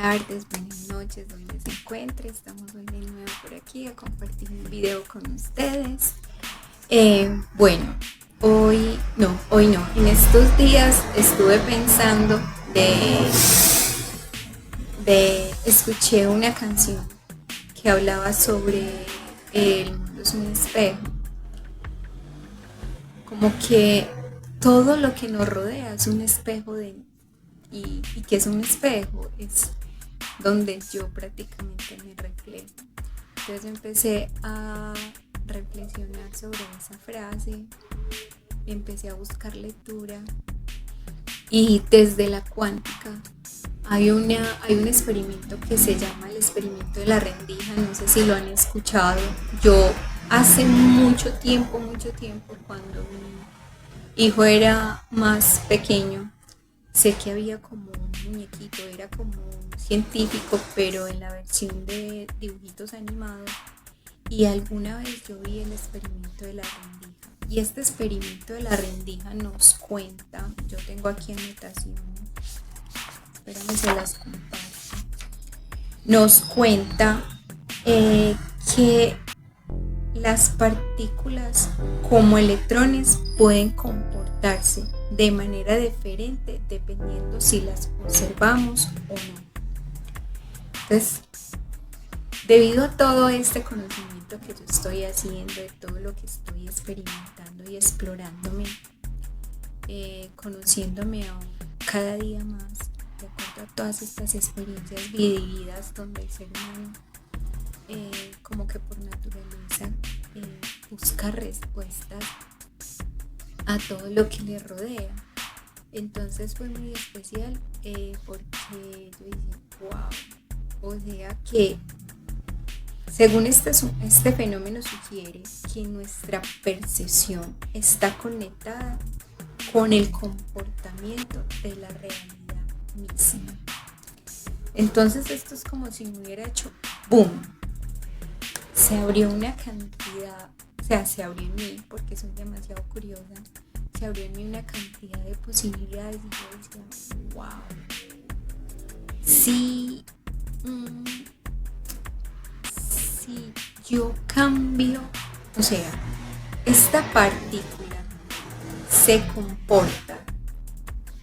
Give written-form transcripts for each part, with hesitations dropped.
tardes, buenas noches, donde se encuentre. Estamos hoy de nuevo por aquí a compartir un video con ustedes. Bueno, hoy no. En estos días estuve pensando escuché una canción que hablaba sobre el mundo es un espejo. Como que todo lo que nos rodea es un espejo y que es un espejo, es donde yo prácticamente me reflejo. Entonces empecé a reflexionar sobre esa frase, empecé a buscar lectura y desde la cuántica hay un experimento que se llama el experimento de la rendija, no sé si lo han escuchado. Yo hace mucho tiempo, cuando mi hijo era más pequeño, sé que había como un muñequito, era como un científico, pero en la versión de dibujitos animados. Y alguna vez yo vi el experimento de la rendija. Y este experimento de la rendija nos cuenta, yo tengo aquí anotaciones, espérame, se las comparto. Nos cuenta que las partículas como electrones pueden comportarse de manera diferente dependiendo si las observamos o no. Entonces, debido a todo este conocimiento que yo estoy haciendo, de todo lo que estoy experimentando y explorándome, conociéndome aún cada día más, de acuerdo a todas estas experiencias vividas donde el ser humano como que por naturaleza busca respuestas a todo lo que le rodea. Entonces fue muy especial porque yo dije, wow, o sea que según este fenómeno sugiere que nuestra percepción está conectada con el comportamiento de la realidad misma. Entonces esto es como si me hubiera hecho boom. Se abrió una cantidad, o sea, se abrió en mí, porque soy demasiado curiosa, se abrió en mí una cantidad de posibilidades y yo decía, wow, si yo cambio, o sea, esta partícula se comporta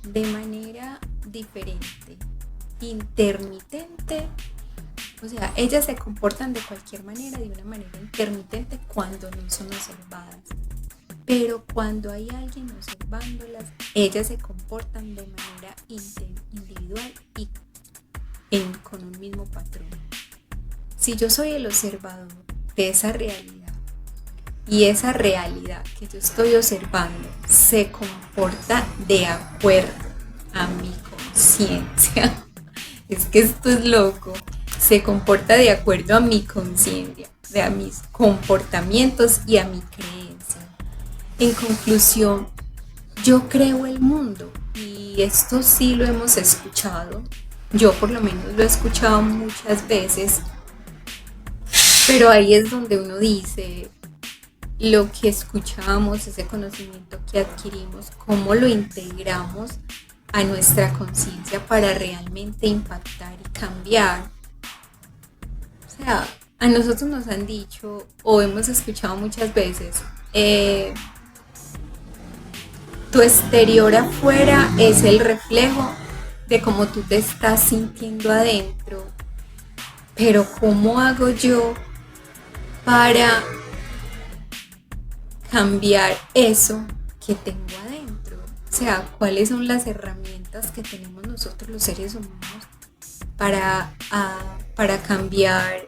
de manera diferente, intermitente. O sea, ellas se comportan de cualquier manera, de una manera intermitente cuando no son observadas. Pero cuando hay alguien observándolas, ellas se comportan de manera individual y con un mismo patrón. Si yo soy el observador de esa realidad y esa realidad que yo estoy observando se comporta de acuerdo a mi conciencia, es que esto es loco. Se comporta de acuerdo a mi conciencia, a mis comportamientos y a mi creencia. En conclusión, yo creo el mundo y esto sí lo hemos escuchado. Yo por lo menos lo he escuchado muchas veces, pero ahí es donde uno dice lo que escuchamos, ese conocimiento que adquirimos, cómo lo integramos a nuestra conciencia para realmente impactar y cambiar. O sea, a nosotros nos han dicho o hemos escuchado muchas veces, tu exterior afuera es el reflejo de cómo tú te estás sintiendo adentro, pero ¿cómo hago yo para cambiar eso que tengo adentro? O sea, ¿cuáles son las herramientas que tenemos nosotros los seres humanos para cambiar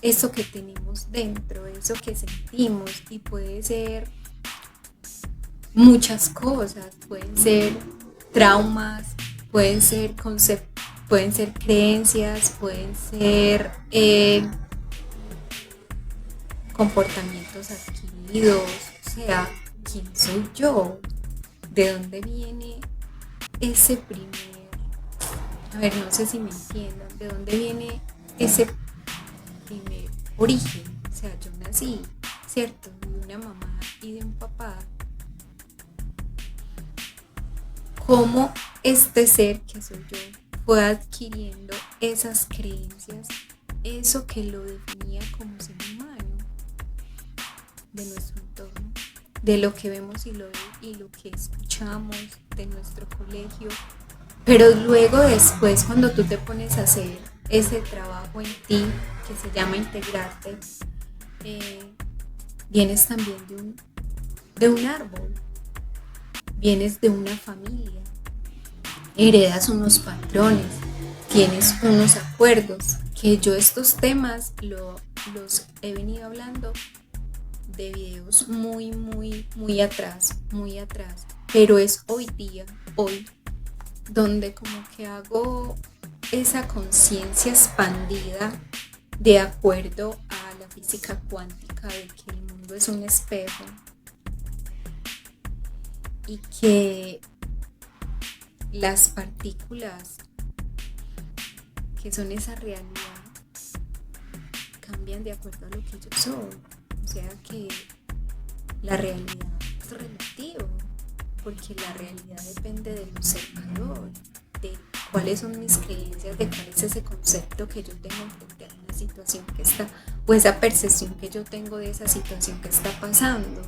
eso que tenemos dentro, eso que sentimos? Y puede ser muchas cosas, pueden ser traumas, pueden ser conceptos, pueden ser creencias, pueden ser comportamientos adquiridos. O sea, ¿quién soy yo? ¿De dónde viene ese no sé si me entiendan, de dónde viene ese primer origen? O sea, yo nací, ¿cierto?, de una mamá y de un papá. ¿Cómo este ser que soy yo fue adquiriendo esas creencias, eso que lo definía como ser humano, de nuestro entorno, de lo que vemos y lo que escuchamos, de nuestro colegio. Pero luego después, cuando tú te pones a hacer ese trabajo en ti, que se llama integrarte, vienes también de un árbol, vienes de una familia, heredas unos patrones, tienes unos acuerdos, que yo estos temas los he venido hablando de videos muy atrás, pero es hoy día, hoy, donde como que hago esa conciencia expandida de acuerdo a la física cuántica de que el mundo es un espejo y que las partículas que son esa realidad cambian de acuerdo a lo que yo soy. O sea que la realidad es relativa, porque la realidad depende del observador, de cuáles son mis creencias, de cuál es ese concepto que yo tengo frente a una situación que está, o esa percepción que yo tengo de esa situación que está pasando.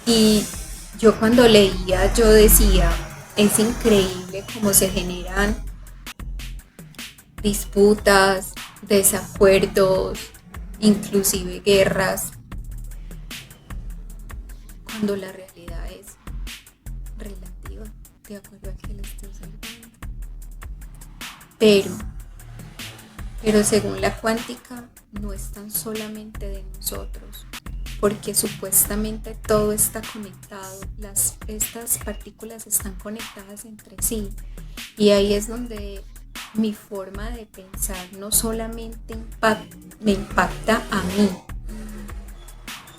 Y yo cuando leía, yo decía, es increíble cómo se generan disputas, desacuerdos, inclusive guerras, cuando la realidad es relativa, de acuerdo a que la esté observando. Pero según la cuántica, no es tan solamente de nosotros, porque supuestamente todo está conectado, estas partículas están conectadas entre sí, y ahí es donde mi forma de pensar no solamente me impacta a mí,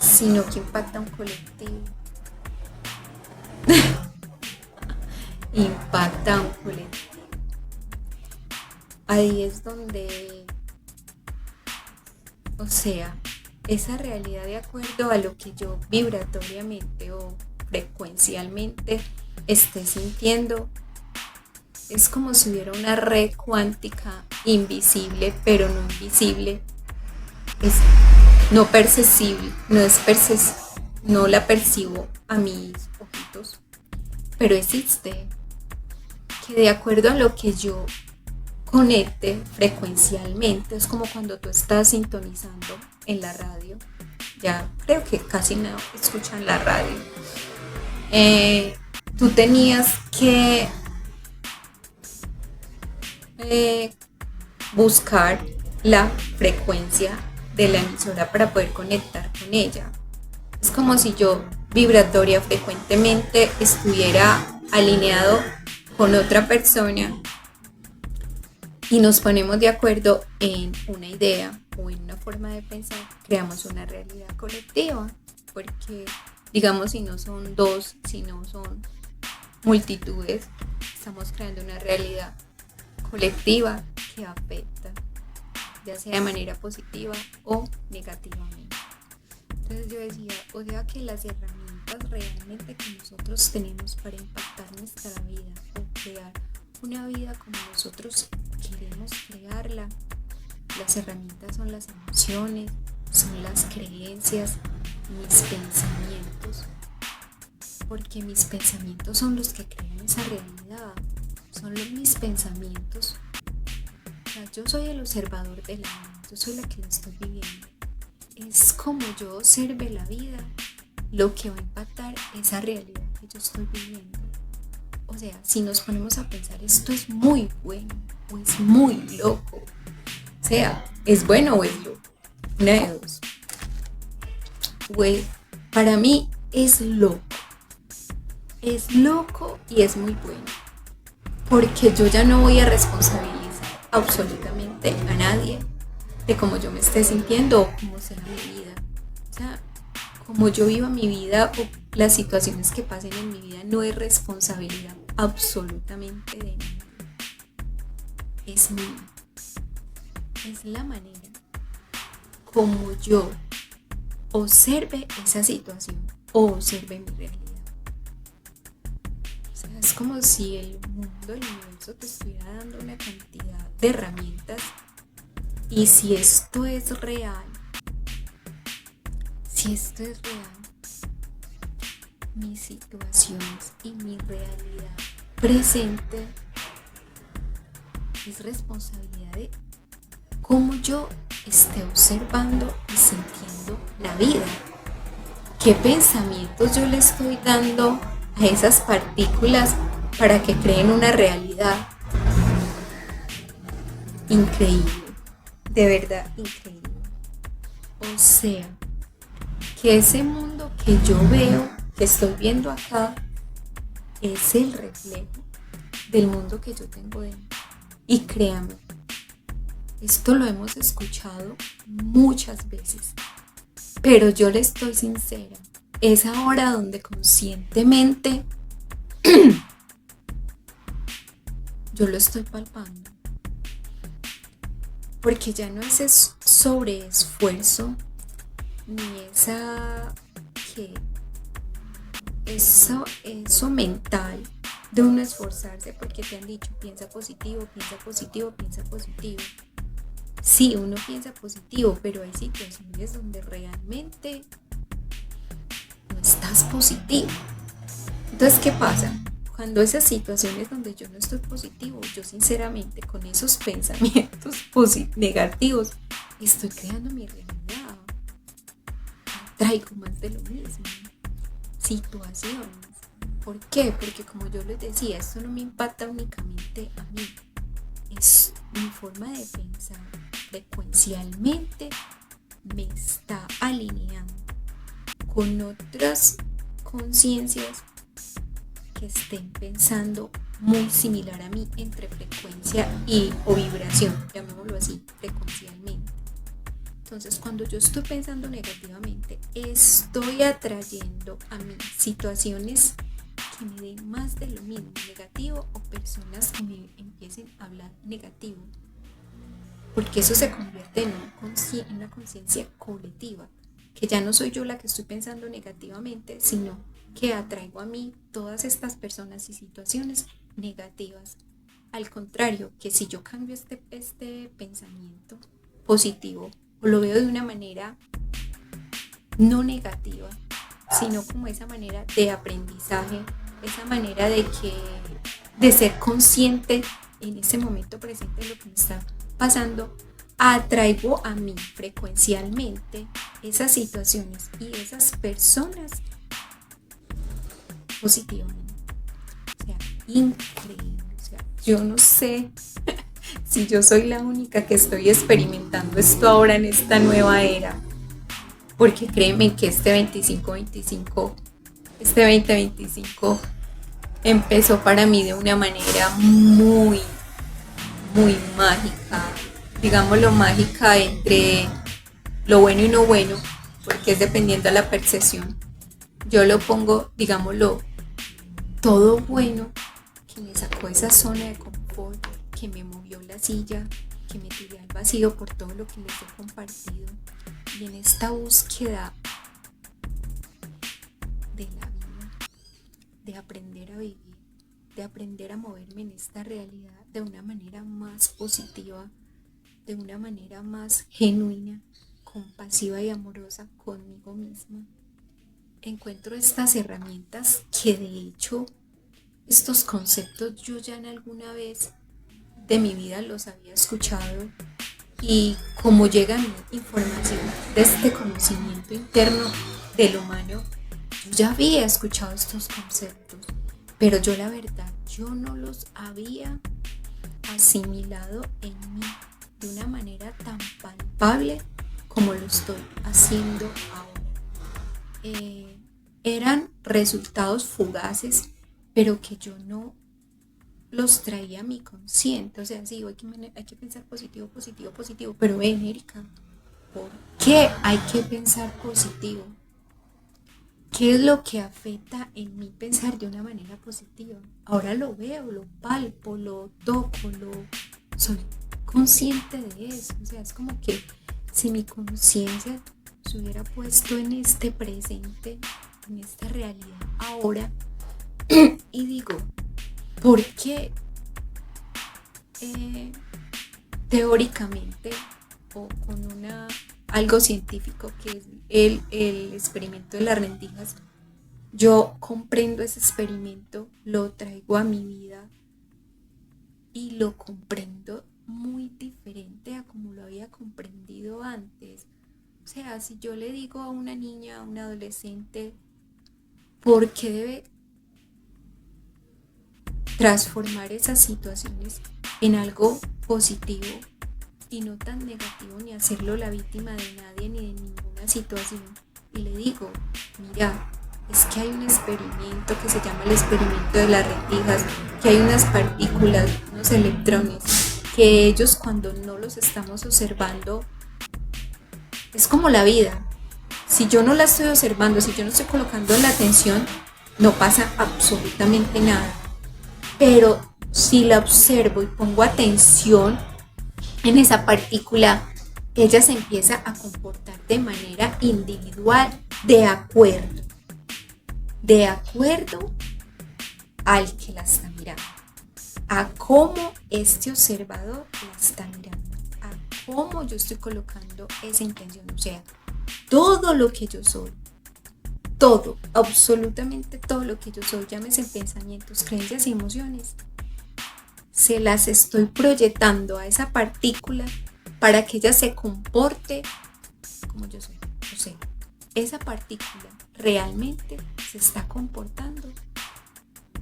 sino que impacta a un colectivo. Impacta a un colectivo. Ahí es donde, o sea, esa realidad de acuerdo a lo que yo vibratoriamente o frecuencialmente esté sintiendo, es como si hubiera una red cuántica invisible, pero no invisible, es no perceptible, no la percibo a mis ojitos, pero existe, que de acuerdo a lo que yo conecte frecuencialmente, es como cuando tú estás sintonizando en la radio, ya creo que casi no escuchan la radio, tú tenías que buscar la frecuencia de la emisora para poder conectar con ella. Es como si yo vibratoria frecuentemente estuviera alineado con otra persona y nos ponemos de acuerdo en una idea o en una forma de pensar, creamos una realidad colectiva, porque digamos si no son dos, si no son multitudes, estamos creando una realidad colectiva que afecta, ya sea de manera positiva o negativamente. Entonces yo decía, o sea que las herramientas realmente que nosotros tenemos para impactar nuestra vida o crear una vida como nosotros queremos crearla, las herramientas son las emociones, son las creencias, mis pensamientos, porque mis pensamientos son los que crean esa realidad, son mis pensamientos. O sea, yo soy el observador de la vida, yo soy la que la estoy viviendo. Es como yo observe la vida, lo que va a impactar esa realidad que yo estoy viviendo. O sea, si nos ponemos a pensar, esto es muy bueno o es muy loco. O sea, ¿es bueno o es loco? Una de dos. Pues, para mí es loco. Es loco y es muy bueno. Porque yo ya no voy a responsabilizar absolutamente a nadie de cómo yo me esté sintiendo o cómo sea mi vida. O sea, como yo viva mi vida o las situaciones que pasen en mi vida no es responsabilidad absolutamente de nadie. Es mía. Es la manera como yo observe esa situación o observe mi realidad. O sea, es como si el mundo, el universo te estuviera dando una cantidad de herramientas. Y si esto es real, mis situaciones y mi realidad presente es responsabilidad de cómo yo esté observando y sintiendo la vida. ¿Qué pensamientos yo le estoy dando a esas partículas para que creen una realidad? Increíble, de verdad increíble. O sea, que ese mundo que yo veo, que estoy viendo acá, es el reflejo del mundo que yo tengo dentro. Y créanme, esto lo hemos escuchado muchas veces, pero yo le estoy sincera, es ahora donde conscientemente yo lo estoy palpando, porque ya no es sobreesfuerzo ni eso mental de uno esforzarse, porque te han dicho piensa positivo, piensa positivo, piensa positivo. Sí, uno piensa positivo, pero hay situaciones donde realmente no estás positivo. Entonces, ¿qué pasa? Cuando esas situaciones donde yo no estoy positivo, yo sinceramente con esos pensamientos negativos estoy creando mi realidad. Traigo más de lo mismo. Situaciones. ¿Por qué? Porque como yo les decía, esto no me impacta únicamente a mí. Es mi forma de pensar. Frecuencialmente me está alineando con otras conciencias que estén pensando muy similar a mí entre frecuencia o vibración, llamémoslo así, frecuencialmente. Entonces, cuando yo estoy pensando negativamente, estoy atrayendo a mí situaciones que me den más de lo mismo, negativo, o personas que me empiecen a hablar negativo, porque eso se convierte en una conciencia colectiva, que ya no soy yo la que estoy pensando negativamente, sino que atraigo a mí todas estas personas y situaciones negativas. Al contrario, que si yo cambio este pensamiento positivo, o lo veo de una manera no negativa, sino como esa manera de aprendizaje, esa manera de ser consciente en ese momento presente de lo que me está pasando, atraigo a mí frecuencialmente esas situaciones y esas personas positivamente. O sea, increíble. O sea, yo no sé si yo soy la única que estoy experimentando esto ahora en esta nueva era, porque créeme que este 2025 empezó para mí de una manera muy, muy mágica, digámoslo mágica entre lo bueno y no bueno, porque es dependiendo de la percepción. Yo lo pongo, digámoslo, todo bueno, que me sacó esa zona de confort, que me movió la silla, que me tiré al vacío por todo lo que les he compartido. Y en esta búsqueda de la vida, de aprender a vivir, de aprender a moverme en esta realidad de una manera más positiva, de una manera más genuina, compasiva y amorosa conmigo misma, encuentro estas herramientas que de hecho estos conceptos yo ya en alguna vez de mi vida los había escuchado, y como llega mi información de este conocimiento interno del humano, yo ya había escuchado estos conceptos, pero yo la verdad, yo no los había asimilado en mí de una manera tan palpable como lo estoy haciendo ahora. Eran resultados fugaces, pero que yo no los traía a mi consciente. O sea, sí, hay que pensar positivo, positivo, positivo, pero ven, Erika, ¿por qué hay que pensar positivo? ¿Qué es lo que afecta en mí pensar de una manera positiva? Ahora lo veo, lo palpo, lo toco, soy consciente de eso. O sea, es como que si mi conciencia se hubiera puesto en este presente, en esta realidad ahora, y digo, ¿por qué teóricamente o con algo científico que es el experimento de las rendijas, yo comprendo ese experimento, lo traigo a mi vida y lo comprendo muy diferente a como lo había comprendido antes? O sea, si yo le digo a una niña, a un adolescente, ¿por qué debe transformar esas situaciones en algo positivo y no tan negativo, ni hacerlo la víctima de nadie ni de ninguna situación? Y le digo, mira, es que hay un experimento que se llama el experimento de las rendijas, que hay unas partículas, unos electrones, que ellos cuando no los estamos observando, es como la vida. Si yo no la estoy observando, si yo no estoy colocando la atención, no pasa absolutamente nada. Pero si la observo y pongo atención en esa partícula, ella se empieza a comportar de manera individual, de acuerdo al que la está mirando, a cómo este observador la está mirando, a cómo yo estoy colocando esa intención. O sea, todo lo que yo soy, todo, absolutamente todo lo que yo soy, llámese pensamientos, creencias y emociones, se las estoy proyectando a esa partícula para que ella se comporte como yo soy. O sea, esa partícula realmente se está comportando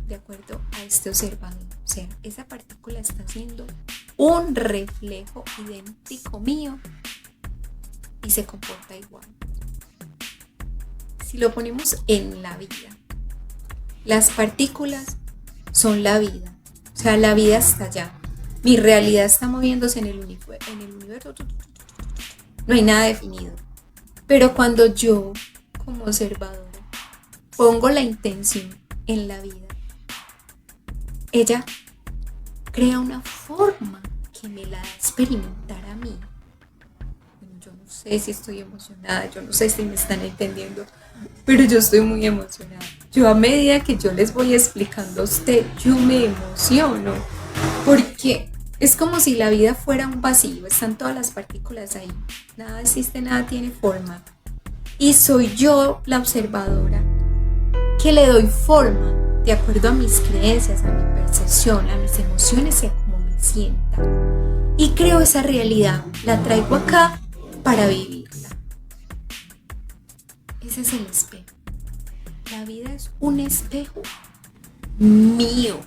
de acuerdo a este observador. O sea, esa partícula está haciendo un reflejo idéntico mío y se comporta igual. Si lo ponemos en la vida, las partículas son la vida. O sea, la vida está allá. Mi realidad está moviéndose en el universo. No hay nada definido. Pero cuando yo, como observadora, pongo la intención en la vida, ella crea una forma que me la da a experimentar a mí. Bueno, yo no sé si estoy emocionada, yo no sé si me están entendiendo, pero yo estoy muy emocionada. Yo, a medida que yo les voy explicando a usted, yo me emociono, porque es como si la vida fuera un vacío, están todas las partículas ahí, nada existe, nada tiene forma, y soy yo la observadora que le doy forma de acuerdo a mis creencias, a mi percepción, a mis emociones y a cómo me sienta, y creo esa realidad, la traigo acá para vivirla. Ese es el espejo. La vida es un espejo mío.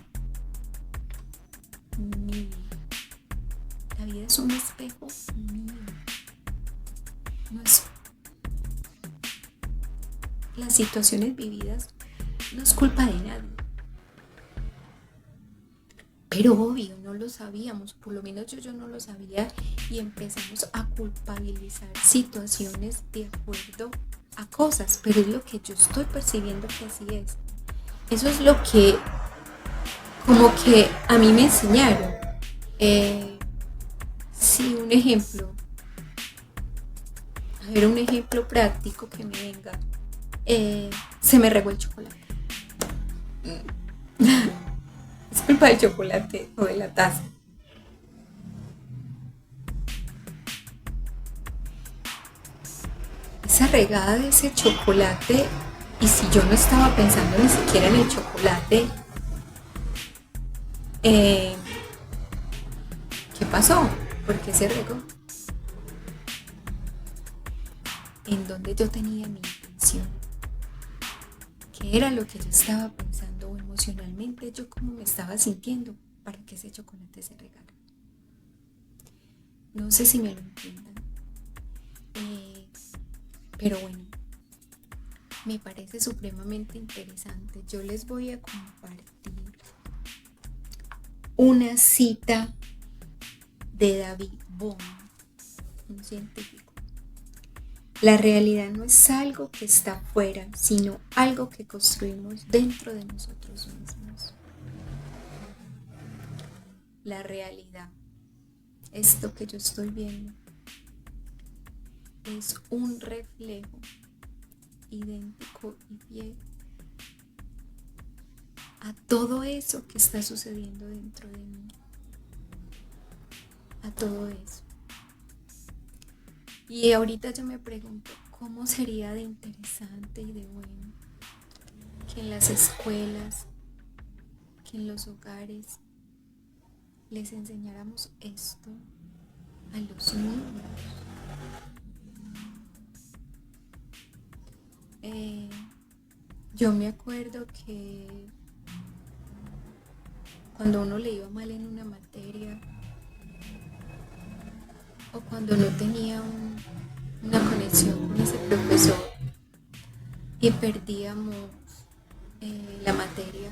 La vida es un espejo mío. No es, las situaciones vividas no es culpa de nadie. Pero obvio, no lo sabíamos, por lo menos yo no lo sabía, y empezamos a culpabilizar situaciones de acuerdo a cosas, pero es lo que yo estoy percibiendo que así es. Eso es lo que como que a mí me enseñaron. Sí, un ejemplo. A ver, un ejemplo práctico que me venga. Se me regó el chocolate. Es culpa del chocolate o de la taza. Esa regada de ese chocolate, y si yo no estaba pensando ni siquiera en el chocolate, ¿qué pasó? ¿Por qué se regó? ¿En dónde yo tenía mi intención? ¿Qué era lo que yo estaba pensando o emocionalmente? ¿Yo cómo me estaba sintiendo para que ese chocolate se regara? No sé si me lo entiendan. Pero bueno, me parece supremamente interesante. Yo les voy a compartir una cita de David Bohm, un científico. La realidad no es algo que está afuera, sino algo que construimos dentro de nosotros mismos. La realidad, esto que yo estoy viendo, es un reflejo idéntico y fiel a todo eso que está sucediendo dentro de mí, a todo eso. Y ahorita yo me pregunto, ¿cómo sería de interesante y de bueno que en las escuelas, que en los hogares les enseñáramos esto a los niños? Yo me acuerdo que cuando uno le iba mal en una materia o cuando no tenía una conexión con ese profesor y perdíamos la materia,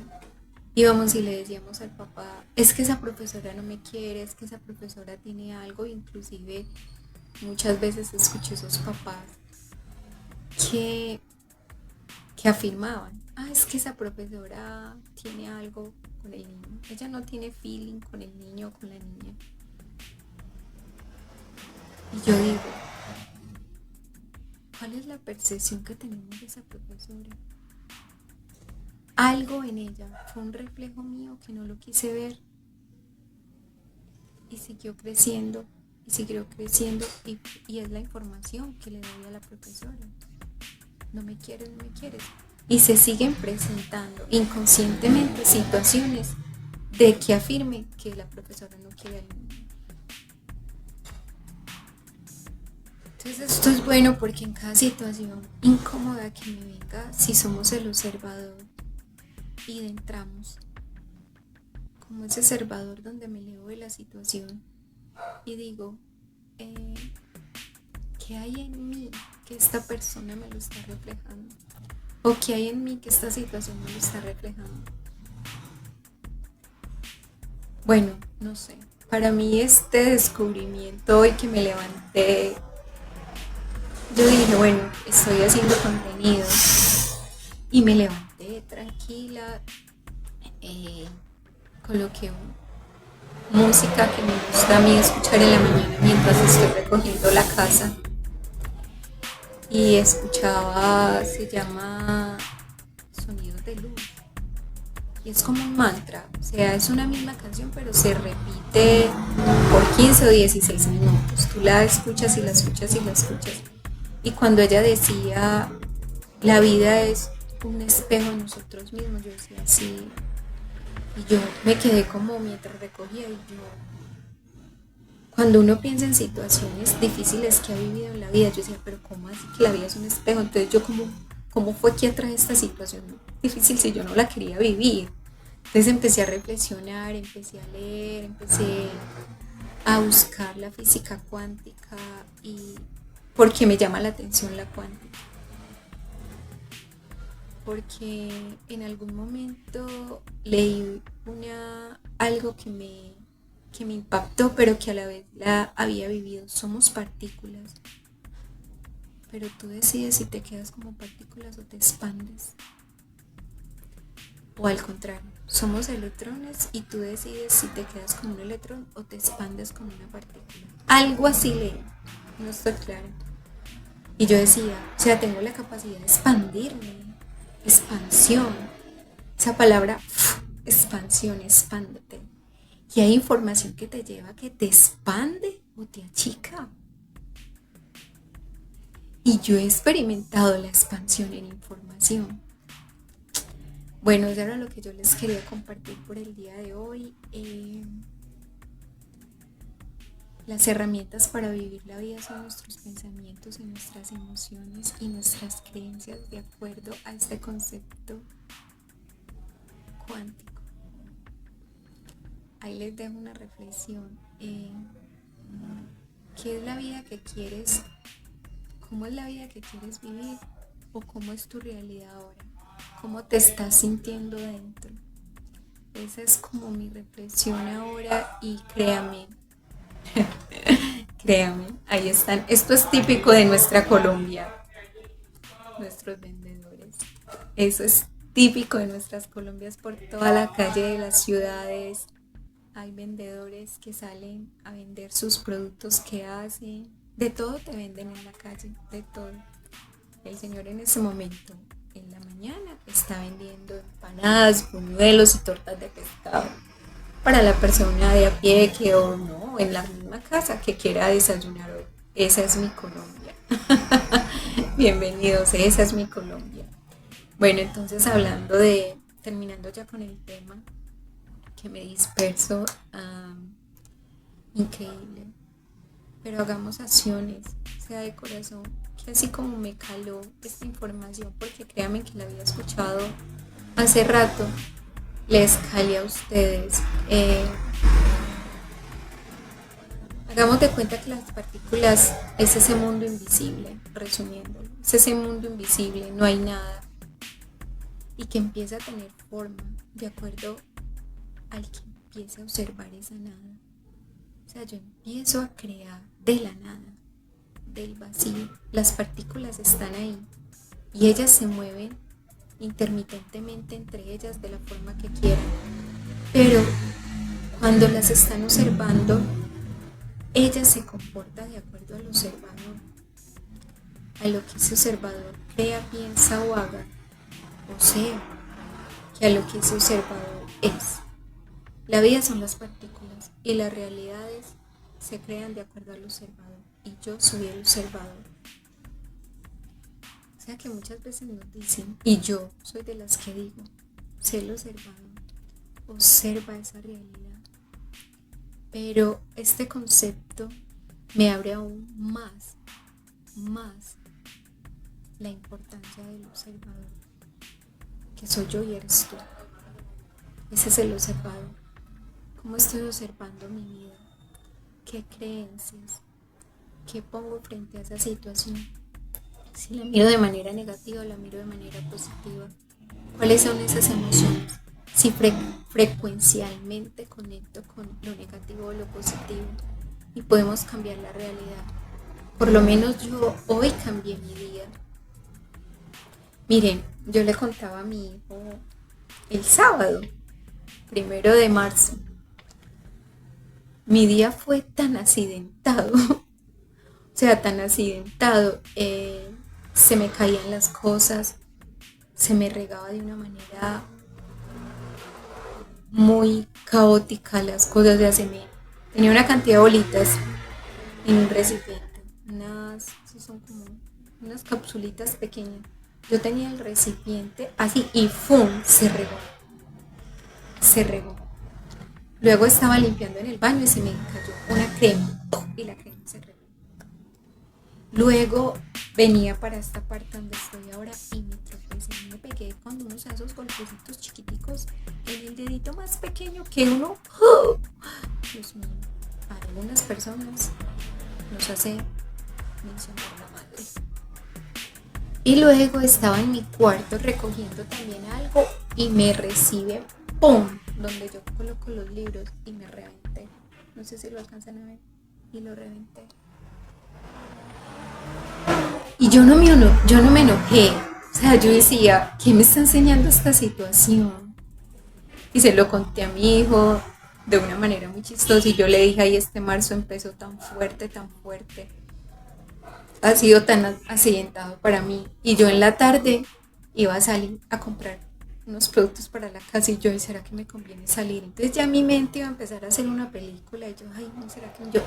íbamos y le decíamos al papá, es que esa profesora no me quiere, es que esa profesora tiene algo. Inclusive muchas veces escuché esos papás que afirmaban, es que esa profesora tiene algo con el niño, ella no tiene feeling con el niño o con la niña. Y yo digo, ¿cuál es la percepción que tenemos de esa profesora? Algo en ella, fue un reflejo mío que no lo quise ver y siguió creciendo y siguió creciendo y es la información que le doy a la profesora. No me quieres, no me quieres. Y se siguen presentando inconscientemente situaciones de que afirme que la profesora no quiere al niño. Entonces esto es bueno porque en cada situación incómoda que me venga, si somos el observador y entramos como ese observador donde me leo de la situación y digo, ¿qué hay en mí que esta persona me lo está reflejando? ¿O qué hay en mí que esta situación me lo está reflejando? Bueno, no sé. Para mí este descubrimiento hoy que me levanté, yo dije, bueno, estoy haciendo contenido y me levanté tranquila, coloqué música que me gusta a mí escuchar en la mañana mientras estoy recogiendo la casa y escuchaba, se llama Sonidos de Luz y es como un mantra, o sea, es una misma canción pero se repite por 15 o 16 minutos, tú la escuchas y la escuchas y la escuchas. Y cuando ella decía, la vida es un espejo de nosotros mismos, yo decía, sí. Y yo me quedé como mientras recogía y yo, cuando uno piensa en situaciones difíciles que ha vivido en la vida, yo decía, pero ¿cómo así que la vida es un espejo? Entonces yo, ¿cómo fue que atrae esta situación difícil si yo no la quería vivir? Entonces empecé a reflexionar, empecé a leer, empecé a buscar la física cuántica y porque me llama la atención la cuántica. Porque en algún momento leí algo que me impactó, pero que a la vez la había vivido. Somos partículas, pero tú decides si te quedas como partículas o te expandes. O al contrario, somos electrones y tú decides si te quedas como un electrón o te expandes como una partícula. Algo así leí, no estoy clara. Y yo decía, o sea, tengo la capacidad de expandirme, expansión. Esa palabra, expansión, expándete. Y hay información que te lleva a que te expande o te achica. Y yo he experimentado la expansión en información. Bueno, eso era lo que yo les quería compartir por el día de hoy. Las herramientas para vivir la vida son nuestros pensamientos y nuestras emociones y nuestras creencias de acuerdo a este concepto cuántico. Ahí les dejo una reflexión. ¿Qué es la vida que quieres? ¿Cómo es la vida que quieres vivir? ¿O cómo es tu realidad ahora? ¿Cómo te estás sintiendo dentro? Esa es como mi reflexión ahora y créame, ahí están. Esto es típico de nuestra Colombia, nuestros vendedores. Eso es típico de nuestras Colombias por toda la calle de las ciudades. Hay vendedores que salen a vender sus productos que hacen. De todo te venden en la calle, de todo. El Señor en ese momento, en la mañana, mañana está vendiendo empanadas, buñuelos y tortas de pescado para la persona de a pie que o no, en la misma casa que quiera desayunar hoy. Esa es mi Colombia. Bienvenidos, esa es mi Colombia. Bueno, entonces terminando ya con el tema, que me disperso, increíble. Pero hagamos acciones, sea de corazón, que así como me caló esta información, porque créanme que la había escuchado hace rato, les cale a ustedes. Hagamos de cuenta que las partículas es ese mundo invisible, resumiendo, es ese mundo invisible, no hay nada, y que empieza a tener forma de acuerdo al que empiece a observar esa nada. O sea, yo empiezo a crear de la nada, del vacío. Las partículas están ahí y ellas se mueven intermitentemente entre ellas de la forma que quieran. Pero cuando las están observando, ella se comporta de acuerdo al observador, a lo que ese observador crea, piensa o haga, o sea, que a lo que ese observador es. La vida son las partículas y las realidades se crean de acuerdo al observador, y yo soy el observador. O sea que muchas veces nos dicen, y yo soy de las que digo, sé el observador, observa esa realidad. Pero este concepto me abre aún más la importancia del observador, que soy yo y eres tú. Ese es el observador. ¿Cómo estoy observando mi vida? ¿Qué creencias? ¿Qué pongo frente a esa situación? Si la miro de manera negativa o la miro de manera positiva. ¿Cuáles son esas emociones? Si frecuencialmente conecto con lo negativo o lo positivo, y podemos cambiar la realidad. Por lo menos yo hoy cambié mi día. Miren, yo le contaba a mi hijo el sábado, 1 de marzo. Mi día fue tan accidentado, o sea, tan accidentado, se me caían las cosas, se me regaba de una manera muy caótica las cosas, tenía una cantidad de bolitas en un recipiente, son como unas capsulitas pequeñas. Yo tenía el recipiente así y ¡fum! Se regó. Luego estaba limpiando en el baño y se me cayó una crema y la crema se regó. Luego venía para esta parte donde estoy ahora y me tropecé y me pegué con unos de esos golpecitos chiquiticos en el dedito más pequeño que uno. ¡Oh! Dios mío, a algunas personas nos hace mencionar la madre. Y luego estaba en mi cuarto recogiendo también algo y me recibe ¡pum! Donde yo coloco los libros y me reventé. No sé si lo alcanzan a ver. Y lo reventé. Y yo no me enojé. O sea, yo decía, ¿qué me está enseñando esta situación? Y se lo conté a mi hijo de una manera muy chistosa. Y yo le dije, ay, este marzo empezó tan fuerte. Ha sido tan accidentado para mí. Y yo en la tarde iba a salir a comprar unos productos para la casa y yo, ¿será que me conviene salir? Entonces ya mi mente iba a empezar a hacer una película y yo, ay, no, ¿será que yo?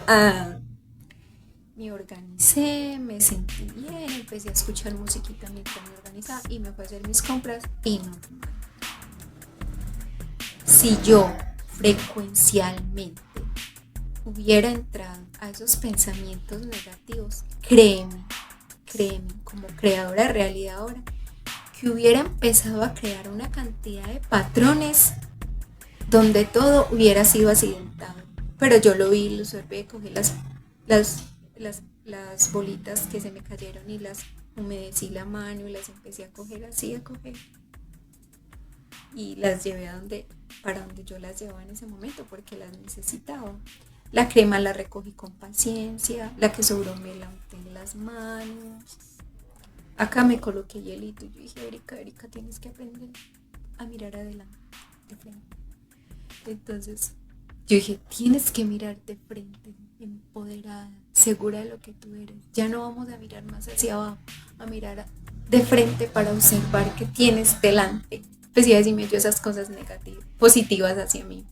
Me organicé, me sentí bien, empecé a escuchar musiquita mientras me organizaba y me fui a hacer mis compras y no. Si yo frecuencialmente hubiera entrado a esos pensamientos negativos, créeme, como creadora de realidad ahora, que hubiera empezado a crear una cantidad de patrones donde todo hubiera sido accidentado. Pero yo lo vi, lo observé, cogí las bolitas que se me cayeron y las humedecí la mano y las empecé a coger. Y las llevé para donde yo las llevaba en ese momento porque las necesitaba. La crema la recogí con paciencia, la que sobró me la unté en las manos. Acá me coloqué hielito y yo dije, Erika, tienes que aprender a mirar adelante, de frente. Entonces yo dije, tienes que mirar de frente, empoderada, segura de lo que tú eres. Ya no vamos a mirar más hacia abajo, a mirar de frente para observar qué tienes delante. Pues y decirme yo esas cosas negativas, positivas hacia mí.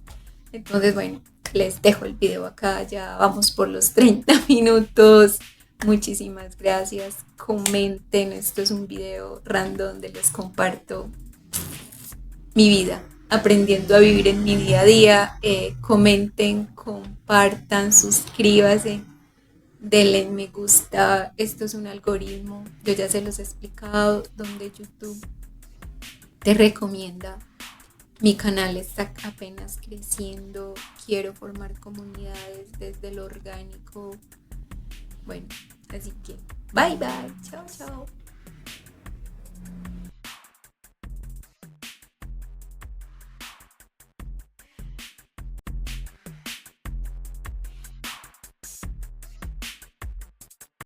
Entonces, bueno, les dejo el video acá, ya vamos por los 30 minutos. Muchísimas gracias. Comenten, esto es un video random donde les comparto mi vida, aprendiendo a vivir en mi día a día. Comenten, compartan, suscríbanse, denle me gusta. Esto es un algoritmo, yo ya se los he explicado, donde YouTube te recomienda. Mi canal está apenas creciendo, quiero formar comunidades desde lo orgánico. Bueno, así que bye bye, chao chao.